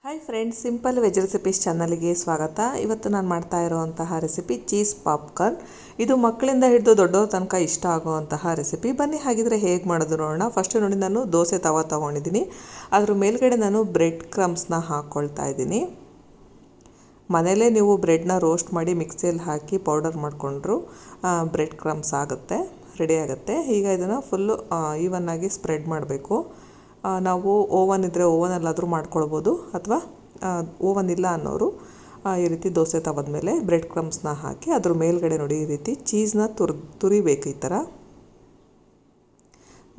Hi friends, simple veg recipes ಚಾನಲ್ಗೆ ಸ್ವಾಗತ. ಇವತ್ತು ನಾನು ಮಾಡ್ತಾ ಇರುವಂತಹ ರೆಸಿಪಿ ಚೀಸ್ ಪಾಪ್ಕಾರ್ನ್. ಇದು ಮಕ್ಕಳಿಂದ ಹಿಡಿದು ದೊಡ್ಡವ್ರ ತನಕ ಇಷ್ಟ ಆಗುವಂತಹ ರೆಸಿಪಿ. ಬನ್ನಿ ಹಾಗಿದ್ರೆ ಹೇಗೆ ಮಾಡೋದು ನೋಡೋಣ. ಫಸ್ಟ್ ನೋಡಿ, ನಾನು ದೋಸೆ ತವ ತೊಗೊಂಡಿದ್ದೀನಿ. ಅದ್ರ ಮೇಲ್ಗಡೆ ನಾನು ಬ್ರೆಡ್ ಕ್ರಮ್ಸ್ನ ಹಾಕ್ಕೊಳ್ತಾ ಇದ್ದೀನಿ. ಮನೇಲೇ ನೀವು ಬ್ರೆಡ್ನ ರೋಸ್ಟ್ ಮಾಡಿ ಮಿಕ್ಸಿಯಲ್ಲಿ ಹಾಕಿ ಪೌಡರ್ ಮಾಡಿಕೊಂಡ್ರು ಬ್ರೆಡ್ ಕ್ರಮ್ಸ್ ಆಗುತ್ತೆ, ರೆಡಿ ಆಗುತ್ತೆ. ಈಗ ಇದನ್ನು ಫುಲ್ಲು ಈವನ್ನಾಗಿ ಸ್ಪ್ರೆಡ್ ಮಾಡಬೇಕು. ನಾವು ಓವನ್ ಇದ್ದರೆ ಓವನಲ್ಲಾದರೂ ಮಾಡ್ಕೊಳ್ಬೋದು, ಅಥವಾ ಓವನ್ ಇಲ್ಲ ಅನ್ನೋರು ಈ ರೀತಿ ದೋಸೆ ತವದ ಮೇಲೆ ಬ್ರೆಡ್ ಕ್ರಮ್ಸ್ನ ಹಾಕಿ ಅದ್ರ ಮೇಲ್ಗಡೆ ನೋಡಿ ಈ ರೀತಿ ಚೀಸ್ನ ತುರಿಬೇಕು. ಈ ಥರ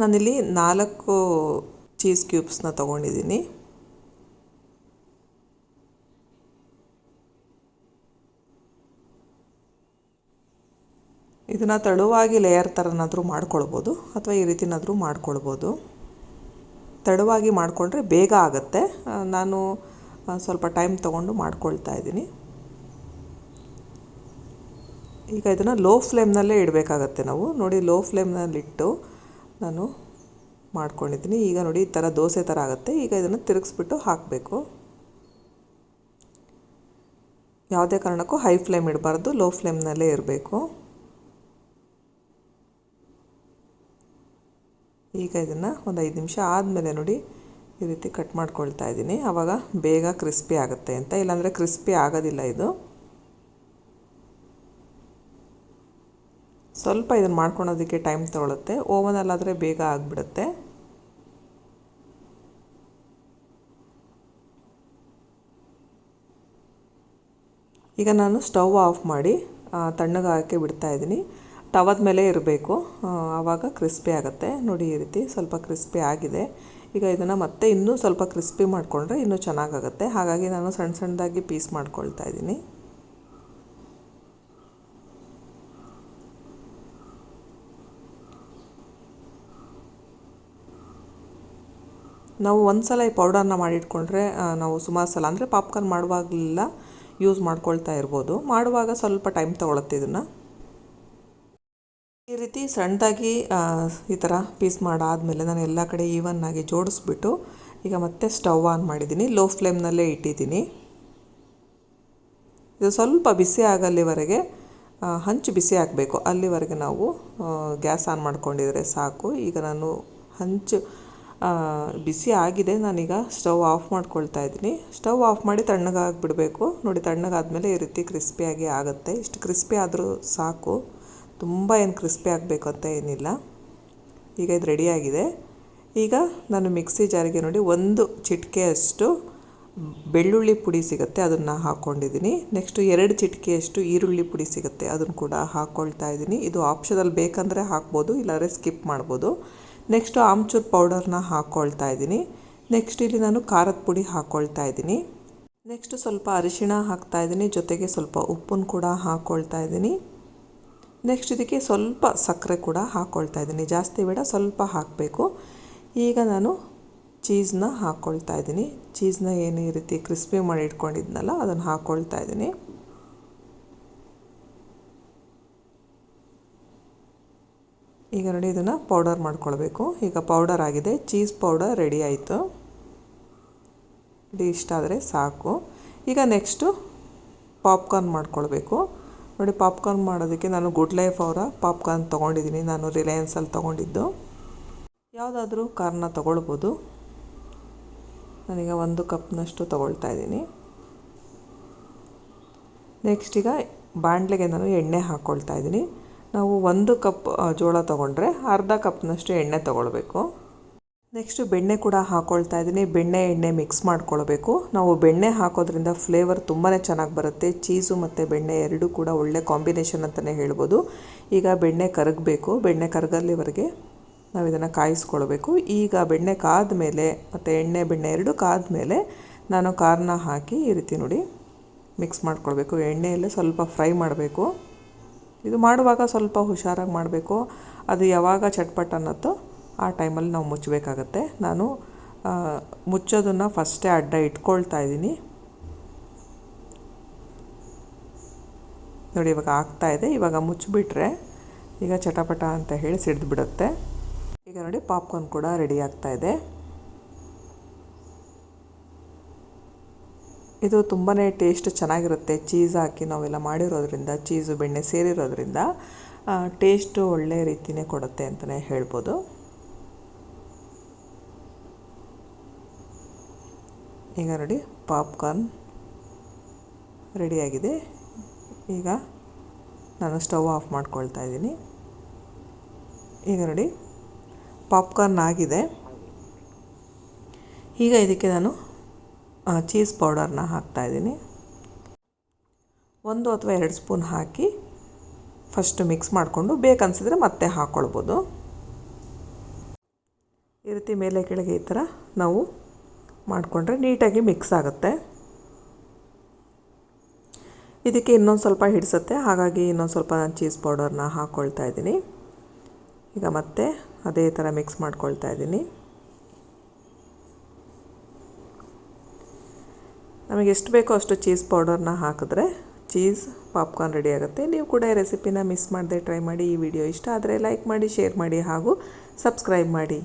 ನಾನಿಲ್ಲಿ 4 ಚೀಸ್ ಕ್ಯೂಬ್ಸ್ನ ತೊಗೊಂಡಿದ್ದೀನಿ. ಇದನ್ನು ತೆಳುವಾಗಿ ಲೇಯರ್ ಥರನಾದರೂ ಮಾಡ್ಕೊಳ್ಬೋದು, ಅಥವಾ ಈ ರೀತಿನಾದರೂ ಮಾಡ್ಕೊಳ್ಬೋದು. ತಡವಾಗಿ ಮಾಡಿಕೊಂಡ್ರೆ ಬೇಗ ಆಗುತ್ತೆ. ನಾನು ಸ್ವಲ್ಪ ಟೈಮ್ ತೊಗೊಂಡು ಮಾಡ್ಕೊಳ್ತಾ ಇದ್ದೀನಿ. ಈಗ ಇದನ್ನು ಲೋ ಫ್ಲೇಮ್ನಲ್ಲೇ ಇಡಬೇಕಾಗತ್ತೆ ನಾವು. ನೋಡಿ, ಲೋ ಫ್ಲೇಮ್ನಲ್ಲಿಟ್ಟು ನಾನು ಮಾಡ್ಕೊಂಡಿದ್ದೀನಿ. ಈಗ ನೋಡಿ, ಈ ಥರ ದೋಸೆ ಥರ ಆಗುತ್ತೆ. ಈಗ ಇದನ್ನು ತಿರುಗಿಸ್ಬಿಟ್ಟು ಹಾಕಬೇಕು. ಯಾವುದೇ ಕಾರಣಕ್ಕೂ ಹೈ ಫ್ಲೇಮ್ ಇಡಬಾರ್ದು, ಲೋ ಫ್ಲೇಮ್ನಲ್ಲೇ ಇರಬೇಕು. ಈಗ ಇದನ್ನು ಒಂದು 5 ನಿಮಿಷ ಆದಮೇಲೆ ನೋಡಿ ಈ ರೀತಿ ಕಟ್ ಮಾಡ್ಕೊಳ್ತಾ ಇದ್ದೀನಿ. ಆವಾಗ ಬೇಗ ಕ್ರಿಸ್ಪಿ ಆಗುತ್ತೆ ಅಂತ, ಇಲ್ಲಾಂದರೆ ಕ್ರಿಸ್ಪಿ ಆಗೋದಿಲ್ಲ. ಇದು ಸ್ವಲ್ಪ ಇದನ್ನು ಮಾಡ್ಕೊಳೋದಕ್ಕೆ ಟೈಮ್ ತಗೊಳುತ್ತೆ. ಓವನಲ್ಲಾದರೆ ಬೇಗ ಆಗಿಬಿಡುತ್ತೆ. ಈಗ ನಾನು ಸ್ಟವ್ ಆಫ್ ಮಾಡಿ ತಣ್ಣಗೆ ಹಾಕಿ ಬಿಡ್ತಾ ಇದ್ದೀನಿ. ತವದ ಮೇಲೆ ಇರಬೇಕು, ಆವಾಗ ಕ್ರಿಸ್ಪಿ ಆಗುತ್ತೆ. ನೋಡಿ, ಈ ರೀತಿ ಸ್ವಲ್ಪ ಕ್ರಿಸ್ಪಿ ಆಗಿದೆ. ಈಗ ಇದನ್ನು ಮತ್ತೆ ಇನ್ನೂ ಸ್ವಲ್ಪ ಕ್ರಿಸ್ಪಿ ಮಾಡಿಕೊಂಡ್ರೆ ಇನ್ನೂ ಚೆನ್ನಾಗಾಗುತ್ತೆ. ಹಾಗಾಗಿ ನಾನು ಸಣ್ಣ ಸಣ್ಣದಾಗಿ ಪೀಸ್ ಮಾಡ್ಕೊಳ್ತಾ ಇದ್ದೀನಿ. ನಾವು ಒಂದು ಸಲ ಈ ಪೌಡರ್ನ ಮಾಡಿಟ್ಕೊಂಡ್ರೆ ನಾವು ಸುಮಾರು ಸಲ, ಅಂದರೆ ಪಾಪ್ಕಾರ್ನ್ ಮಾಡುವಾಗಲೆಲ್ಲ ಯೂಸ್ ಮಾಡ್ಕೊಳ್ತಾ ಇರ್ಬೋದು. ಮಾಡುವಾಗ ಸ್ವಲ್ಪ ಟೈಮ್ ತೊಗೊಳುತ್ತೆ. ಇದನ್ನು ಈ ರೀತಿ ಸಣ್ಣದಾಗಿ ಈ ಥರ ಪೀಸ್ ಮಾಡಾದಮೇಲೆ ನಾನು ಎಲ್ಲ ಕಡೆ ಈವನ್ನಾಗಿ ಜೋಡಿಸ್ಬಿಟ್ಟು ಈಗ ಮತ್ತೆ ಸ್ಟವ್ ಆನ್ ಮಾಡಿದ್ದೀನಿ. ಲೋ ಫ್ಲೇಮ್ನಲ್ಲೇ ಇಟ್ಟಿದ್ದೀನಿ. ಇದು ಸ್ವಲ್ಪ ಬಿಸಿ ಆಗಲ್ಲಿವರೆಗೆ, ಹಂಚು ಬಿಸಿ ಆಗಬೇಕು, ಅಲ್ಲಿವರೆಗೆ ನಾವು ಗ್ಯಾಸ್ ಆನ್ ಮಾಡ್ಕೊಂಡಿದ್ರೆ ಸಾಕು. ಈಗ ನಾನು ಹಂಚು ಬಿಸಿ ಆಗಿದೆ. ನಾನೀಗ ಸ್ಟವ್ ಆಫ್ ಮಾಡ್ಕೊಳ್ತಾ ಇದ್ದೀನಿ. ಸ್ಟವ್ ಆಫ್ ಮಾಡಿ ತಣ್ಣಗಾಗಿಬಿಡಬೇಕು. ನೋಡಿ, ತಣ್ಣಗಾದ್ಮೇಲೆ ಈ ರೀತಿ ಕ್ರಿಸ್ಪಿಯಾಗಿ ಆಗುತ್ತೆ. ಇಷ್ಟು ಕ್ರಿಸ್ಪಿ ಆದರೂ ಸಾಕು, ತುಂಬ ಏನು ಕ್ರಿಸ್ಪಿ ಆಗಬೇಕು ಅಂತ ಏನಿಲ್ಲ. ಈಗ ಇದು ರೆಡಿಯಾಗಿದೆ. ಈಗ ನಾನು ಮಿಕ್ಸಿ ಜಾರಿಗೆ ನೋಡಿ 1 ಚಿಟಿಕೆಯಷ್ಟು ಬೆಳ್ಳುಳ್ಳಿ ಪುಡಿ ಸಿಗುತ್ತೆ, ಅದನ್ನು ಹಾಕ್ಕೊಂಡಿದ್ದೀನಿ. ನೆಕ್ಸ್ಟು 2 ಚಿಟಿಕೆಯಷ್ಟು ಈರುಳ್ಳಿ ಪುಡಿ ಸಿಗುತ್ತೆ, ಅದನ್ನು ಕೂಡ ಹಾಕ್ಕೊಳ್ತಾ ಇದ್ದೀನಿ. ಇದು ಆಪ್ಷನಲ್, ಬೇಕಂದರೆ ಹಾಕ್ಬೋದು, ಇಲ್ಲಾಂದರೆ ಸ್ಕಿಪ್ ಮಾಡ್ಬೋದು. ನೆಕ್ಸ್ಟು ಆಮ್ಚೂರ್ ಪೌಡರ್ನ ಹಾಕ್ಕೊಳ್ತಾ ಇದ್ದೀನಿ. ನೆಕ್ಸ್ಟ್ ಇಲ್ಲಿ ನಾನು ಖಾರದ ಪುಡಿ ಹಾಕ್ಕೊಳ್ತಾ ಇದ್ದೀನಿ. ನೆಕ್ಸ್ಟು ಸ್ವಲ್ಪ ಅರಿಶಿಣ ಹಾಕ್ತಾಯಿದ್ದೀನಿ, ಜೊತೆಗೆ ಸ್ವಲ್ಪ ಉಪ್ಪನ್ನು ಕೂಡ ಹಾಕ್ಕೊಳ್ತಾ ಇದ್ದೀನಿ. ನೆಕ್ಸ್ಟ್ ಇದಕ್ಕೆ ಸ್ವಲ್ಪ ಸಕ್ಕರೆ ಕೂಡ ಹಾಕ್ಕೊಳ್ತಾ ಇದ್ದೀನಿ. ಜಾಸ್ತಿ ಬೇಡ, ಸ್ವಲ್ಪ ಹಾಕಬೇಕು. ಈಗ ನಾನು ಚೀಸ್ನ ಹಾಕ್ಕೊಳ್ತಾ ಇದ್ದೀನಿ. ಚೀಸ್ನ ಏನು ಈ ರೀತಿ ಕ್ರಿಸ್ಪಿ ಮಾಡಿ ಇಟ್ಕೊಂಡಿದ್ನಲ್ಲ, ಅದನ್ನು ಹಾಕ್ಕೊಳ್ತಾ ಇದ್ದೀನಿ. ಈಗ ನೋಡಿ, ಇದನ್ನು ಪೌಡರ್ ಮಾಡ್ಕೊಳ್ಬೇಕು. ಈಗ ಪೌಡರ್ ಆಗಿದೆ, ಚೀಸ್ ಪೌಡರ್ ರೆಡಿ ಆಯಿತು. ಇದು ಇಷ್ಟ ಆದರೆ ಸಾಕು. ಈಗ ನೆಕ್ಸ್ಟು ಪಾಪ್ಕಾರ್ನ್ ಮಾಡ್ಕೊಳ್ಬೇಕು. ನೋಡಿ, ಪಾಪ್ಕಾರ್ನ್ ಮಾಡೋದಕ್ಕೆ ನಾನು ಗುಡ್ ಲೈಫ್ ಅವರ ಪಾಪ್ಕಾರ್ನ್ ತೊಗೊಂಡಿದ್ದೀನಿ. ನಾನು ರಿಲಯನ್ಸಲ್ಲಿ ತೊಗೊಂಡಿದ್ದು. ಯಾವುದಾದ್ರೂ ಕಾರ್ನ ತೊಗೊಳ್ಬೋದು. ನಾನೀಗ 1 ಕಪ್ನಷ್ಟು ತೊಗೊಳ್ತಾ ಇದ್ದೀನಿ. ನೆಕ್ಸ್ಟ್ ಈಗ ಬಾಣಲೆಗೆ ನಾನು ಎಣ್ಣೆ ಹಾಕ್ಕೊಳ್ತಾ ಇದ್ದೀನಿ. ನಾವು 1 ಕಪ್ ಜೋಳ ತೊಗೊಂಡ್ರೆ ಅರ್ಧ ಕಪ್ನಷ್ಟು ಎಣ್ಣೆ ತೊಗೊಳ್ಬೇಕು. ನೆಕ್ಸ್ಟು ಬೆಣ್ಣೆ ಕೂಡ ಹಾಕ್ಕೊಳ್ತಾ ಇದ್ದೀನಿ. ಬೆಣ್ಣೆ ಎಣ್ಣೆ ಮಿಕ್ಸ್ ಮಾಡ್ಕೊಳ್ಬೇಕು. ನಾವು ಬೆಣ್ಣೆ ಹಾಕೋದ್ರಿಂದ ಫ್ಲೇವರ್ ತುಂಬಾ ಚೆನ್ನಾಗಿ ಬರುತ್ತೆ. ಚೀಸು ಮತ್ತು ಬೆಣ್ಣೆ ಎರಡೂ ಕೂಡ ಒಳ್ಳೆ ಕಾಂಬಿನೇಷನ್ ಅಂತಲೇ ಹೇಳ್ಬೋದು. ಈಗ ಬೆಣ್ಣೆ ಕರಗಬೇಕು. ಬೆಣ್ಣೆ ಕರಗಲ್ಲಿವರೆಗೆ ನಾವು ಇದನ್ನು ಕಾಯಿಸ್ಕೊಳ್ಬೇಕು. ಈಗ ಬೆಣ್ಣೆ ಕಾದ ಮೇಲೆ ಮತ್ತು ಎಣ್ಣೆ ಬೆಣ್ಣೆ ಎರಡೂ ಕಾದ ಮೇಲೆ ನಾನು ಕಾರ್ನ ಹಾಕಿ ಈ ರೀತಿ ನೋಡಿ ಮಿಕ್ಸ್ ಮಾಡ್ಕೊಳ್ಬೇಕು. ಎಣ್ಣೆಯಲ್ಲೇ ಸ್ವಲ್ಪ ಫ್ರೈ ಮಾಡಬೇಕು. ಇದು ಮಾಡುವಾಗ ಸ್ವಲ್ಪ ಹುಷಾರಾಗಿ ಮಾಡಬೇಕು. ಅದು ಯಾವಾಗ ಚಟ್ಪಟ್ ಅನ್ನತ್ತೋ ಆ ಟೈಮಲ್ಲಿ ನಾವು ಮುಚ್ಚಬೇಕಾಗತ್ತೆ. ನಾನು ಮುಚ್ಚೋದನ್ನು ಫಸ್ಟೇ ಅಡ್ಡ ಇಟ್ಕೊಳ್ತಾ ಇದ್ದೀನಿ. ನೋಡಿ, ಇವಾಗ ಆಗ್ತಾಯಿದೆ. ಇವಾಗ ಮುಚ್ಚಿಬಿಟ್ರೆ ಈಗ ಚಟಪಟ ಅಂತ ಹೇಳಿ ಸಿಡಿದ್ಬಿಡುತ್ತೆ. ಈಗ ನೋಡಿ, ಪಾಪ್ಕಾರ್ನ್ ಕೂಡ ರೆಡಿ ಆಗ್ತಾಯಿದೆ. ಇದು ತುಂಬಾ ಟೇಸ್ಟ್ ಚೆನ್ನಾಗಿರುತ್ತೆ. ಚೀಸ್ ಹಾಕಿ ನಾವೆಲ್ಲ ಮಾಡಿರೋದ್ರಿಂದ, ಚೀಸು ಬೆಣ್ಣೆ ಸೇರಿರೋದ್ರಿಂದ ಟೇಸ್ಟು ಒಳ್ಳೆ ರೀತಿಯೇ ಕೊಡುತ್ತೆ ಅಂತಲೇ ಹೇಳ್ಬೋದು. ಈಗ ನೋಡಿ ಪಾಪ್ಕಾರ್ನ್ ರೆಡಿಯಾಗಿದೆ. ಈಗ ನಾನು ಸ್ಟವ್ ಆಫ್ ಮಾಡ್ಕೊಳ್ತಾ ಇದ್ದೀನಿ. ಈಗ ನೋಡಿ ಪಾಪ್ಕಾರ್ನ್ ಆಗಿದೆ. ಈಗ ಇದಕ್ಕೆ ನಾನು ಚೀಸ್ ಪೌಡರ್ನ ಹಾಕ್ತಾಯಿದ್ದೀನಿ. 1 ಅಥವಾ 2 ಸ್ಪೂನ್ ಹಾಕಿ ಫಸ್ಟ್ ಮಿಕ್ಸ್ ಮಾಡಿಕೊಂಡು ಬೇಕನ್ಸಿದ್ರೆ ಮತ್ತೆ ಹಾಕ್ಕೊಳ್ಬೋದು. ಈ ರೀತಿ ಮೇಲೆ ಕೆಳಗೆ ಈ ಥರ ನಾವು ಮಾಡಿಕೊಂಡ್ರೆ ನೀಟಾಗಿ ಮಿಕ್ಸ್ ಆಗುತ್ತೆ. ಇದಕ್ಕೆ ಇನ್ನೊಂದು ಸ್ವಲ್ಪ ಹಿಡಿಸುತ್ತೆ, ಹಾಗಾಗಿ ಇನ್ನೊಂದು ಸ್ವಲ್ಪ ನಾನು ಚೀಸ್ ಪೌಡರ್ನ ಹಾಕ್ಕೊಳ್ತಾ ಇದ್ದೀನಿ. ಈಗ ಮತ್ತೆ ಅದೇ ಥರ ಮಿಕ್ಸ್ ಮಾಡ್ಕೊಳ್ತಾ ಇದ್ದೀನಿ. ನಮಗೆ ಎಷ್ಟು ಬೇಕೋ ಅಷ್ಟು ಚೀಸ್ ಪೌಡರ್ನ ಹಾಕಿದ್ರೆ ಚೀಸ್ ಪಾಪ್ಕಾರ್ನ್ ರೆಡಿ ಆಗುತ್ತೆ. ನೀವು ಕೂಡ ಈ ರೆಸಿಪಿನ ಮಿಸ್ ಮಾಡದೆ ಟ್ರೈ ಮಾಡಿ. ಈ ವಿಡಿಯೋ ಇಷ್ಟ ಆದರೆ ಲೈಕ್ ಮಾಡಿ, ಶೇರ್ ಮಾಡಿ ಹಾಗೂ ಸಬ್ಸ್ಕ್ರೈಬ್ ಮಾಡಿ.